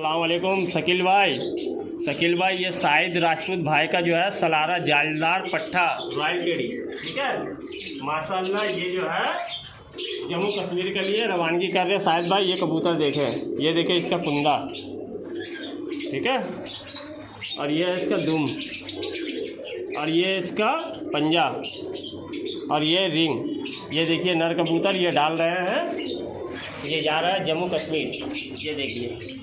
अस्सलामुअलैकुम शकील भाई ये शाहिद राजपूत भाई का जो है सलारा जालदार पट्ठा रॉयल टेडी, ठीक है माशाल्लाह। ये जो है जम्मू कश्मीर के लिए रवानगी कर रहे हैं शाहिद भाई। ये कबूतर देखें, ये देखें इसका कुंदा, ठीक है, और ये इसका दुम, और ये इसका पंजा, और ये रिंग। ये देखिए नर कबूतर ये डाल रहे हैं, ये जा रहा है जम्मू कश्मीर। ये देखिए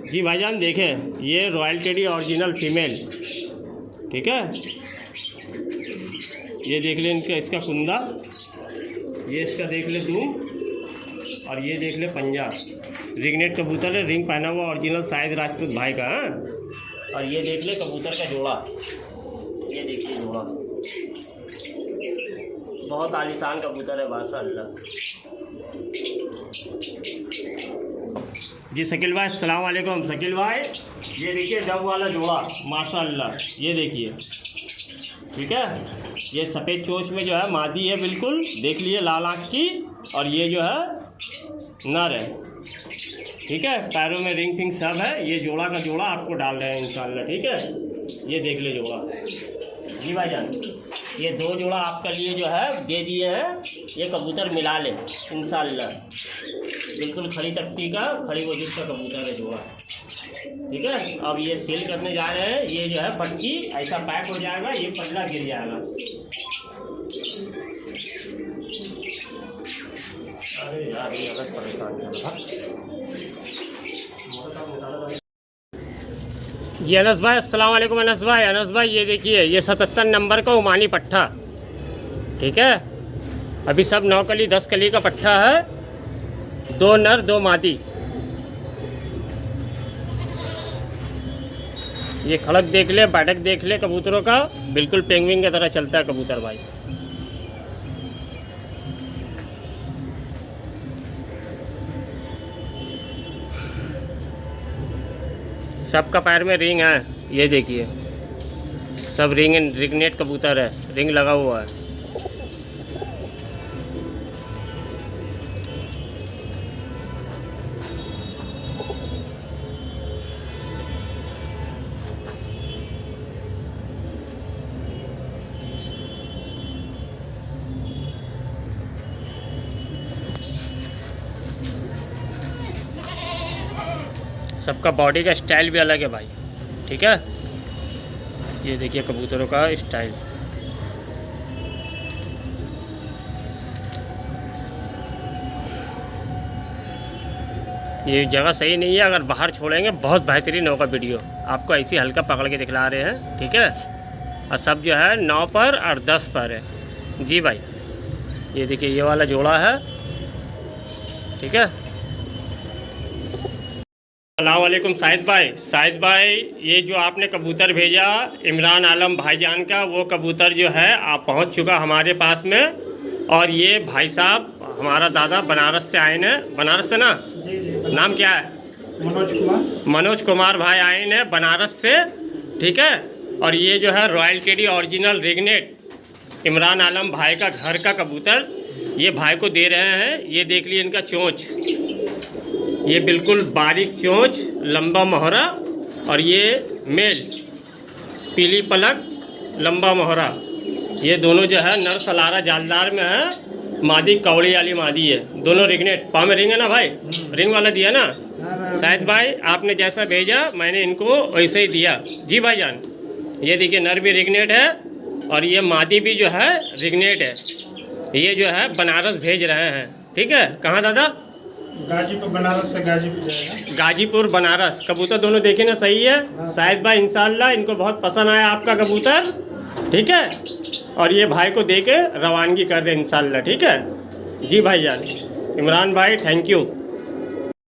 जी भाईजान, देखें ये रॉयल टेडी ओरिजिनल फीमेल, ठीक है। ये देख ले इनका, इसका कुंदा, ये इसका देख ले दूम, और ये देख ले पंजा। रिंगनेट कबूतर है, रिंग पहना हुआ ओरिजिनल शाहिद राजपूत भाई का है। और ये देख ले कबूतर का जोड़ा, ये देखिए जोड़ा, बहुत आलीशान कबूतर है माशाअल्लाह। जी शकील भाई अस्सलाम वालेकुम। शकील भाई ये देखिए डब वाला जोड़ा माशाअल्लाह, ये देखिए, ठीक है। ये सफ़ेद चोंच में जो है मादी है, बिल्कुल देख लिए लाल आँख की, और ये जो है नर है, ठीक है। पैरों में रिंग फिंग सब है। ये जोड़ा का जोड़ा आपको डाल रहे हैं इंशाल्लाह, ठीक है। ये देख ले जोड़ा जी भाईजान, ये दो जोड़ा आपके लिए जो है दे दिए हैं। ये कबूतर मिला ले इंशाल्लाह, बिल्कुल खड़ी तख्ती का, खड़ी वजूद का कबूतर है जोड़ा, ठीक है। अब ये सेल करने जा रहे हैं। ये जो है पट्टी ऐसा पैक हो जाएगा, ये पल्ला गिर जाएगा। अरे यार ये अलग परेशान कर रहा जी। अनस भाई अस्सलाम वालेकुम। अनस भाई ये देखिए ये 77 नंबर का ओमानी पट्ठा, ठीक है। अभी सब 9 कली 10 कली का पट्ठा है, 2 नर 2 मादी। ये खड़क देख ले, बैठक देख ले कबूतरों का, बिल्कुल पेंगुइन की तरह चलता है कबूतर भाई। सबका पैर में रिंग है, ये देखिए सब रिंगनेट कबूतर है, रिंग लगा हुआ है। सबका बॉडी का स्टाइल भी अलग है भाई, ठीक है। ये देखिए कबूतरों का स्टाइल। ये जगह सही नहीं है, अगर बाहर छोड़ेंगे बहुत बेहतरीन होगा वीडियो। आपको ऐसी हल्का पकड़ के दिखला रहे हैं, ठीक है। और सब जो है 9 पर और 10 पर है जी भाई। ये देखिए ये वाला जोड़ा है, ठीक है। अस्सलाम वालेकुम शाहिद भाई ये जो आपने कबूतर भेजा इमरान आलम भाईजान का, वो कबूतर जो है आप पहुंच चुका हमारे पास में। और ये भाई साहब हमारा दादा बनारस से आए हैं, बनारस से ना? जी। नाम क्या है? मनोज कुमार भाई आए हैं बनारस से, ठीक है। और ये जो है रॉयल टेडी ओरिजिनल रिंगनेट इमरान आलम भाई का घर का कबूतर, ये भाई को दे रहे हैं। ये देख लिए इनका चोंच, ये बिल्कुल बारीक चोंच, लंबा मोहरा, और ये मेल पीली पलक, लंबा मोहरा। ये दोनों जो है नर सलारा जालदार में है, मादी कौड़ी वाली मादी है। दोनों रिंगनेट, पाँव में रिंग है ना भाई, रिंग वाला दिया ना शाहिद भाई। आपने जैसा भेजा मैंने इनको वैसे ही दिया जी भाईजान। ये देखिए नर भी रिंगनेट है, और ये मादी भी जो है रिंगनेट है। ये जो है बनारस भेज रहे हैं, ठीक है। कहाँ दादा? गाजीपुर बनारस से गाजीपुर जाएगा। गाजीपुर बनारस। कबूतर दोनों देखे ना, सही है शाहिद भाई। इंशाल्लाह इनको बहुत पसंद आया आपका कबूतर, ठीक है। और ये भाई को दे के रवानगी कर रहे हैं इंशाल्लाह, ठीक है जी भाईजान। इमरान भाई थैंक यू।